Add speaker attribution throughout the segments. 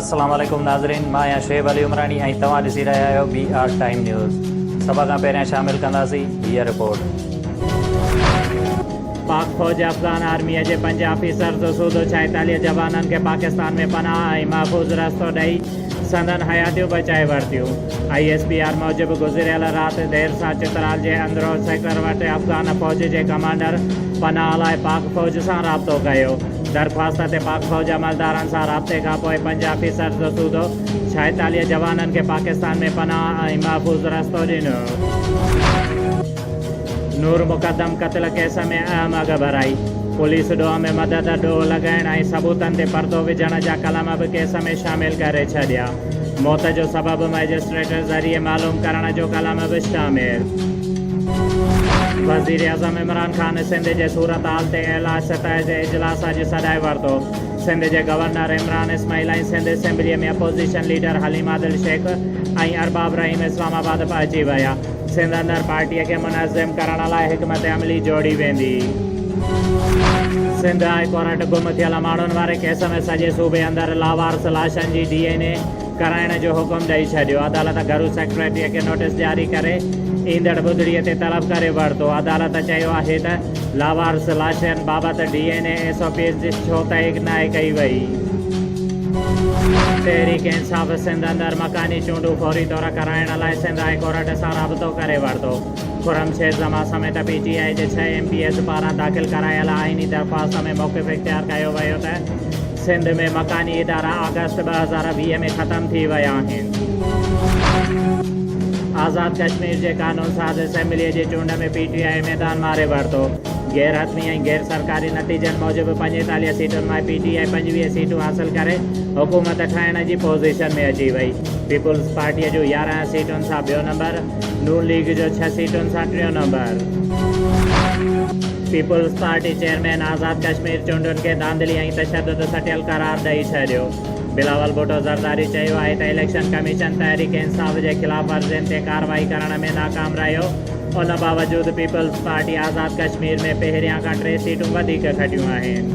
Speaker 1: अस्सलाम वालेकुम नाज़रीन, मां आहियां शुएब अली उमरानी ऐं तव्हां ॾिसी रहिया आहियो BR टाइम न्यूज़। सभ खां पहिरियां शामिल कंदासीं हीअ रिपोर्ट। पाक फ़ौज अफ़गान आर्मीअ जे 5 ऑफिसर जो सूदो 46 जवाननि खे पाकिस्तान में पनाह ऐं महफ़ूज़ रस्तो ॾेई संदन हयातियूं बचाए वरितियूं। ISPR मूजिबि गुज़िरियल राति देर सां चित्राल जे अंदरो सेक्टर वटि अफ़गान फ़ौज जे कमांडर पनाह लाइ पाक फ़ौज सां राब्तो कयो। दरख़्वास्त ते पाक फ़ौज अमलदारनि सां राब्ते खां पोइ 5 ऑफिसर जो सूदो 46 जवाननि खे पाकिस्तान में पनाह ऐं महफ़ूज़ रस्तो ॾिनो। नूर मुक़दम क़त्ल केस में अहम अॻ भराई। पुलिस ॾोह में मदद ॾोह लॻाइण ऐं सबूतनि ते परदो विझण जा कलम बि केस में शामिल करे छॾिया। मौत जो सबबु मजिस्ट्रेट ज़रिए मालूम करण जो कलम बि शामिल। वज़ीर आज़म इमरान ख़ान सिंध जे सूरत हाल ते एला सतह जे इजलास अॼु सॾाए वरितो। सिंध जे गवर्नर इमरान इस्माइल ऐं सिंध असेंबलीअ में अपोज़िशन लीडर हलीम आदिल शेख ऐं अरबाब रहीम इस्लामाबाद पहुची विया। सिंध अंदरि पार्टीअ खे मुनज़्ज़िम करण लाइ हिकमत अमली जोड़ी वेंदी। सिंध हाई कोर्ट गुम थियल माण्हुनि वारे केस में सॼे सूबे अंदरि लावारस लाशनि जी DNA कराइण जो हुकुम ॾेई छॾियो। अदालत घरू सेक्रेटरीअ खे नोटिस जारी करे ईंदड़ ॿुधड़ीअ ते तलब करे वरितो। अदालत चयो आहे त लावारस लाशनि बाबति DNA SOP छो तइ न कई वई। तहरीक इंसाफ़ सिंध अंदरि मकानी चूंडूं फौरी तौर कराइण लाइ सिंध हाई कोर्ट सां राब्तो करे वरितो। खुरमशेद ज़मा समेत PTI जे 6 MPs पारां दाख़िल करायल आइनी दरख़्वास्त में मौक़िफ़ इख़्तियार कयो वियो त सिंध में मकानी इदारा अगस्त 2020 में ख़तमु थी विया आहिनि। आज़ाद कश्मीर जे कानून साज़ असेंबलीअ जी चूंड में PTI मैदान मारे वरितो। गैर हथमी ऐं गैर सरकारी नतीजनि मूजिबि 45 सीटुनि मां PTI 25 सीटूं हासिल करे हुकूमत ठाहिण जी पोज़ीशन में अची वई। पीपुल्स पार्टीअ जो 11 सीटुनि सां ॿियो नंबर, नून लीग जो 6 सीटुनि सां 3 number. People's party chairman Azad Kashmir चूंडुनि खे धांधली ऐं तशद्दुद सटियल करार ॾेई छॾियो। बिलावल भुट्टो ज़रदारी चयो आहे त इलेक्शन कमीशन तहरीक इंसाफ़ जे ख़िलाफ़ वर्ज़ियुनि ते कार्रवाई करण में नाकाम रहियो। उन बावजूदि पीपल्स पार्टी आज़ाद कश्मीर में पहिरियां खां 3 सीटूं वधीक खटियूं आहिनि।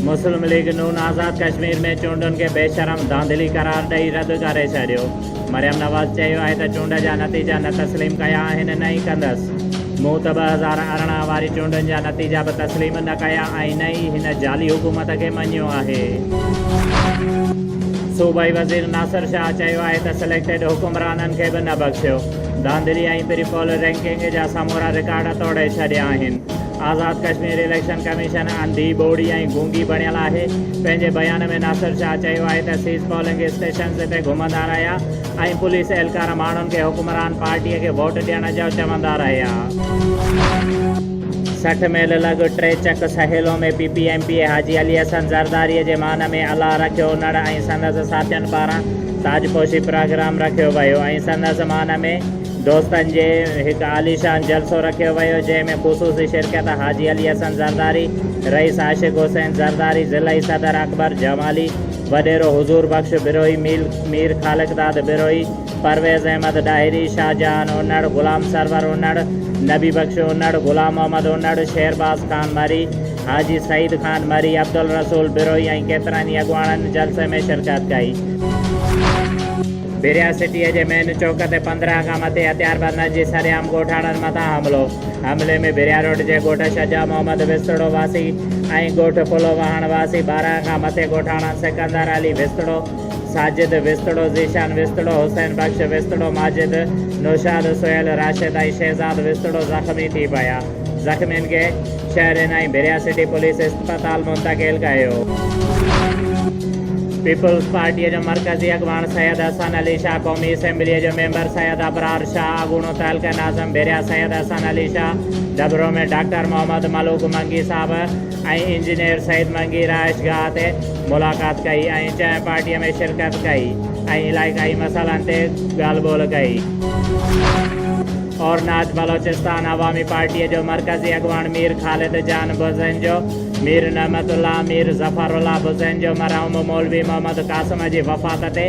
Speaker 1: मुस्लिम लीग नून आज़ाद कश्मीर में चूंडुनि खे बेशरम धांधली करार ॾेई रद्द करे छॾियो। मरियम नवाज़ चयो आहे त चूंड जा नतीजा न तस्लीम कया आहिनि न ई कंदसि। मूं त 2018 वारी चूंडुनि जा नतीजा बि तस्लीम न कया ऐं न ई हिन जाली हुकूमत खे मञियो आहे। सूबाई वज़ीर नासिर शाह चयो आहे त सिलेक्टेड हुकुमराननि खे बि न बख़्शियो। धांधली ऐं प्रीपोल रैंकिंग जा समूरा रिकॉर्ड तोड़े छॾिया आहिनि। आज़ाद कश्मीर इलेक्शन कमीशन अंधी ॿोड़ी ऐं गूंगी बणियल आहे। पंहिंजे बयान में नासिर शाह चयो आहे त सीज़ पोलिंग स्टेशन ते घुमंदा रहिया ऐं पुलिस एहलकार माण्हुनि खे हुकुमरान पार्टीअ खे वोट ॾियण जो चवंदा रहिया। 60 मेल लॻ 3 चक सहेलो में PPMP हाजी अली हसन ज़रदारीअ जे मान में अलाह रखियो नड़ ऐं संदसि साथियुनि पारां ताजपोशी प्रोग्राम रखियो वियो ऐं संदसि मान में दोस्तनि जे हिकु आलीशान जलसो रखियो वियो, जंहिंमें ख़ुसूसी शिरकत हाजी अली हसन ज़रदारी, रईस आशिक़ हुसैन ज़रदारी, ज़िलई सदर अकबर जमाली, वडेरो हुज़ूर बख्श बिरोई, मीर ख़ालिक़दाद बिरोई, परवेज़ अहमद डाहिरी, शाहजहान उन्नड़, ग़ुलाम सरवर उन्नड़, नबी बख्श उन्नड़, ग़ुलाम मोहम्मद उन्नड़, शेरबाज़ ख़ान मरी, हाजी सईद ख़ान मरी, अब्दुल रसूल बिरोई ऐं केतिरनि ई अॻुवाणनि जलसे में शिरकत कई। बिरिया सिटीअ जे मेन चौक ते 15 खां मथे हथियारबंदनि जी सरेआम ॻोठाणनि मथां हमले में बिरिया रोड जे ॻोठ शजा मोहम्मद विस्तड़ो वासी ऐं ॻोठ पुलो वहाण वासी 12 खां मथे ॻोठाणा सिकंदर अली विस्तड़ो, साजिद विस्तड़ो, ज़ीशान विस्तड़ो, हुसैन बख्श विस्तड़ो, माजिद, नौशाद सुहेल, राशिद ऐं शहज़ाद विस्तड़ो ज़ख़्मी थी पिया। ज़ख़्मियुनि खे शहरनि ऐं बिरिया सिटी पुलिस इस्पताल मुंतक़िल कयो। पीपुल्स पार्टीअ जो मरकज़ी अॻवान सैयद हसन अली शाह, क़ौमी असेंबलीअ जो मेंबर सैयद अबरार शाह, अगूणो तहलका नाज़िम बिरिया सैयद हसन अली शाह, डबरो में डॉक्टर मोहम्मद मलूक मंगी साहब ऐं इंजीनियर सईद मंगी राइशगाह ते मुलाक़ात कई ऐं जंहिं पार्टीअ में शिरकत कई ऐं इलाइक़ाई मसइलनि ते ॻाल्हि ॿोल कई। और नाज बलोचिस्तान अवामी पार्टीअ जो मरकज़ी अॻवान मीर ख़ालिद जान बुज़ैंजो, मीर नहमतुल्लाह, मीर ज़फ़रुल्लाह बुज़ैंजो मरहूम मौलवी मोहम्मद क़ासिम जी वफ़ात ते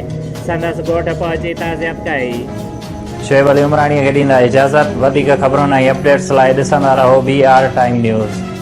Speaker 1: संदसि ॻोठ पहुची ताज़ियत कई। शुएब अली उमरानीअ खे ॾींदा इजाज़त। वधीक ख़बरुनि ऐं अपडेट्स लाइ ॾिसंदा रहो BR टाइम न्यूज़।